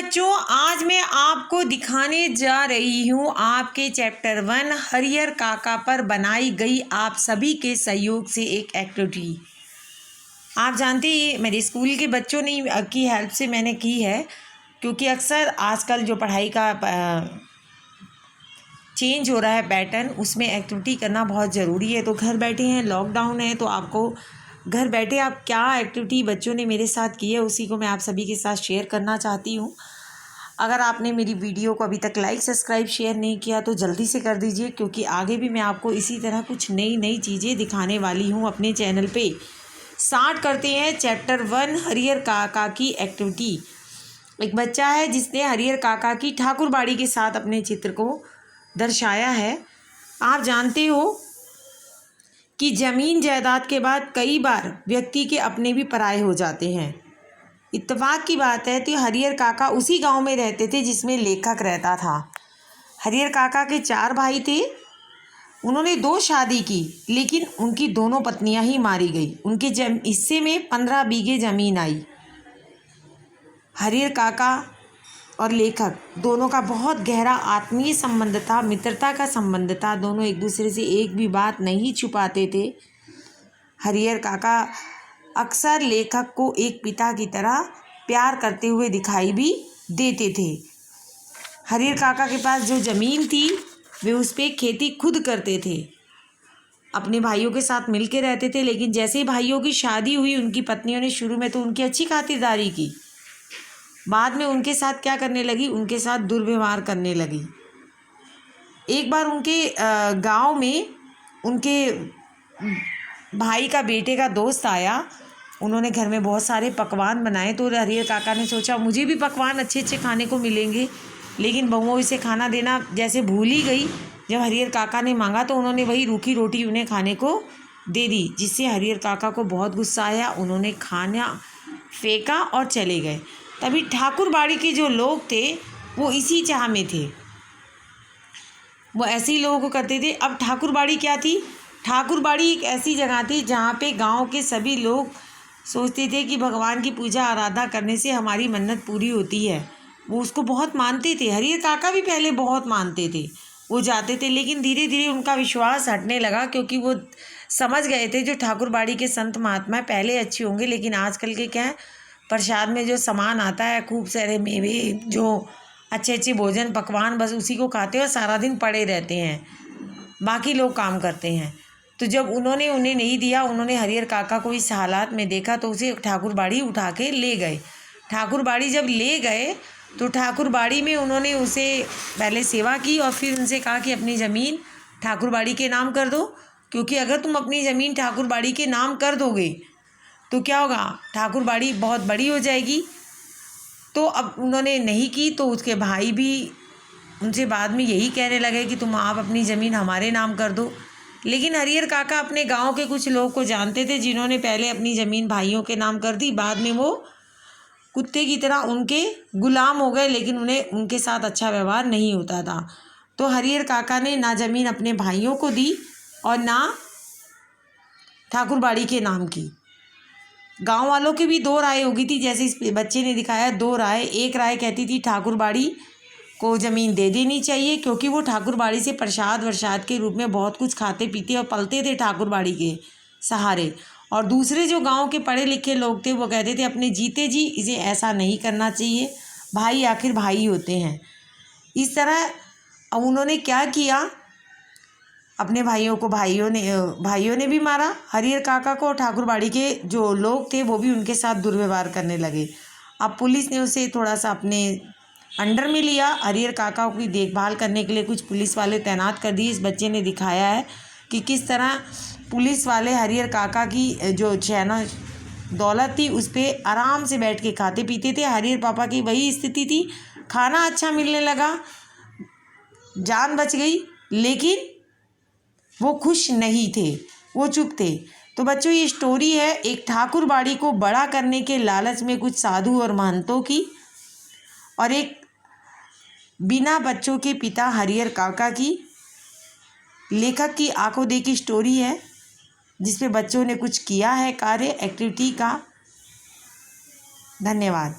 बच्चों, आज मैं आपको दिखाने जा रही हूँ आपके चैप्टर 1 हरियर काका पर बनाई गई आप सभी के सहयोग से एक एक्टिविटी। आप जानते ही मेरे स्कूल के बच्चों ने की हेल्प से मैंने की है, क्योंकि अक्सर आजकल जो पढ़ाई का चेंज हो रहा है पैटर्न, उसमें एक्टिविटी करना बहुत ज़रूरी है। तो घर बैठे हैं, लॉकडाउन है, तो आपको घर बैठे आप क्या एक्टिविटी बच्चों ने मेरे साथ की है उसी को मैं आप सभी के साथ शेयर करना चाहती हूँ। अगर आपने मेरी वीडियो को अभी तक लाइक सब्सक्राइब शेयर नहीं किया तो जल्दी से कर दीजिए, क्योंकि आगे भी मैं आपको इसी तरह कुछ नई नई चीज़ें दिखाने वाली हूँ अपने चैनल पे। स्टार्ट करते हैं चैप्टर 1 हरियर काका की एक्टिविटी। एक बच्चा है जिसने हरियर काका की ठाकुरबाड़ी के साथ अपने चित्र को दर्शाया है। आप जानते हो कि ज़मीन जायदाद के बाद कई बार व्यक्ति के अपने भी पराये हो जाते हैं। इत्तेफाक की बात है तो हरियर काका उसी गांव में रहते थे जिसमें लेखक रहता था। हरियर काका के 4 भाई थे। उन्होंने 2 शादी की, लेकिन उनकी दोनों पत्नियां ही मारी गई। उनके हिस्से में 15 बीघे ज़मीन आई। हरियर काका और लेखक दोनों का बहुत गहरा आत्मीय संबंध था, मित्रता का संबंध था। दोनों एक दूसरे से एक भी बात नहीं छुपाते थे। हरियर काका अक्सर लेखक को एक पिता की तरह प्यार करते हुए दिखाई भी देते थे। हरियर काका के पास जो ज़मीन थी वे उस पर खेती खुद करते थे। अपने भाइयों के साथ मिल के रहते थे, लेकिन जैसे ही भाइयों की शादी हुई उनकी पत्नियों ने शुरू में तो उनकी अच्छी खातिरदारी की, बाद में उनके साथ क्या करने लगी, उनके साथ दुर्व्यवहार करने लगी। एक बार उनके गांव में उनके भाई का बेटे का दोस्त आया। उन्होंने घर में बहुत सारे पकवान बनाए, तो हरियर काका ने सोचा मुझे भी पकवान अच्छे अच्छे खाने को मिलेंगे, लेकिन बहुओं इसे खाना देना जैसे भूल ही गई। जब हरियर काका ने मांगा तो उन्होंने वही रूखी रोटी उन्हें खाने को दे दी, जिससे हरियर काका को बहुत गुस्सा आया। उन्होंने खाना फेंका और चले गए। तभी ठाकुरबाड़ी के जो लोग थे वो इसी चाह में थे, वो ऐसे ही लोगों को करते थे। अब ठाकुरबाड़ी क्या थी? ठाकुरबाड़ी एक ऐसी जगह थी जहाँ पे गांव के सभी लोग सोचते थे कि भगवान की पूजा आराधना करने से हमारी मन्नत पूरी होती है। वो उसको बहुत मानते थे। हरियर काका भी पहले बहुत मानते थे, वो जाते थे, लेकिन धीरे धीरे उनका विश्वास हटने लगा, क्योंकि वो समझ गए थे जो ठाकुरबाड़ी के संत महात्मा पहले अच्छे होंगे, लेकिन आजकल के क्या है, प्रसाद में जो सामान आता है, खूब सारे मेवे, जो अच्छे अच्छे भोजन पकवान, बस उसी को खाते हैं और सारा दिन पड़े रहते हैं, बाकी लोग काम करते हैं। तो जब उन्होंने उन्हें नहीं दिया, उन्होंने हरियर काका को इस हालात में देखा तो उसे ठाकुरबाड़ी उठा के ले गए। ठाकुरबाड़ी जब ले गए तो ठाकुरबाड़ी में उन्होंने उसे पहले सेवा की और फिर उनसे कहा कि अपनी ज़मीन ठाकुरबाड़ी के नाम कर दो, क्योंकि अगर तुम अपनी ज़मीन ठाकुरबाड़ी के नाम कर दोगे तो क्या होगा, ठाकुरबाड़ी बहुत बड़ी हो जाएगी। तो अब उन्होंने नहीं की, तो उसके भाई भी उनसे बाद में यही कहने लगे कि आप अपनी ज़मीन हमारे नाम कर दो। लेकिन हरियर काका अपने गांव के कुछ लोग को जानते थे जिन्होंने पहले अपनी ज़मीन भाइयों के नाम कर दी, बाद में वो कुत्ते की तरह उनके गुलाम हो गए, लेकिन उन्हें उनके साथ अच्छा व्यवहार नहीं होता था। तो हरियर काका ने ना ज़मीन अपने भाइयों को दी और ना ठाकुरबाड़ी के नाम की। गांव वालों की भी 2 राय हो गई थी, जैसे इस बच्चे ने दिखाया 2 राय। एक राय कहती थी ठाकुरबाड़ी को ज़मीन दे देनी चाहिए, क्योंकि वो ठाकुरबाड़ी से प्रसाद वरसाद के रूप में बहुत कुछ खाते पीते और पलते थे ठाकुरबाड़ी के सहारे। और दूसरे जो गांव के पढ़े लिखे लोग थे वो कहते थे अपने जीते जी इसे ऐसा नहीं करना चाहिए, भाई आखिर भाई होते हैं। इस तरह अब उन्होंने क्या किया, अपने भाइयों ने भी मारा हरियर काका को। ठाकुरबाड़ी के जो लोग थे वो भी उनके साथ दुर्व्यवहार करने लगे। अब पुलिस ने उसे थोड़ा सा अपने अंडर में लिया। हरियर काका की देखभाल करने के लिए कुछ पुलिस वाले तैनात कर दिए। इस बच्चे ने दिखाया है कि किस तरह पुलिस वाले हरियर काका की जो चैना दौलत थी उस पर आराम से बैठ के खाते पीते थे। हरियर पापा की वही स्थिति थी, खाना अच्छा मिलने लगा, जान बच गई, लेकिन वो खुश नहीं थे, वो चुप थे। तो बच्चों ये स्टोरी है एक ठाकुरबाड़ी को बड़ा करने के लालच में कुछ साधु और महंतों की, और एक बिना बच्चों के पिता हरियर काका की। लेखक की आंखों देखी स्टोरी है जिसपे बच्चों ने कुछ किया है कार्य एक्टिविटी का। धन्यवाद।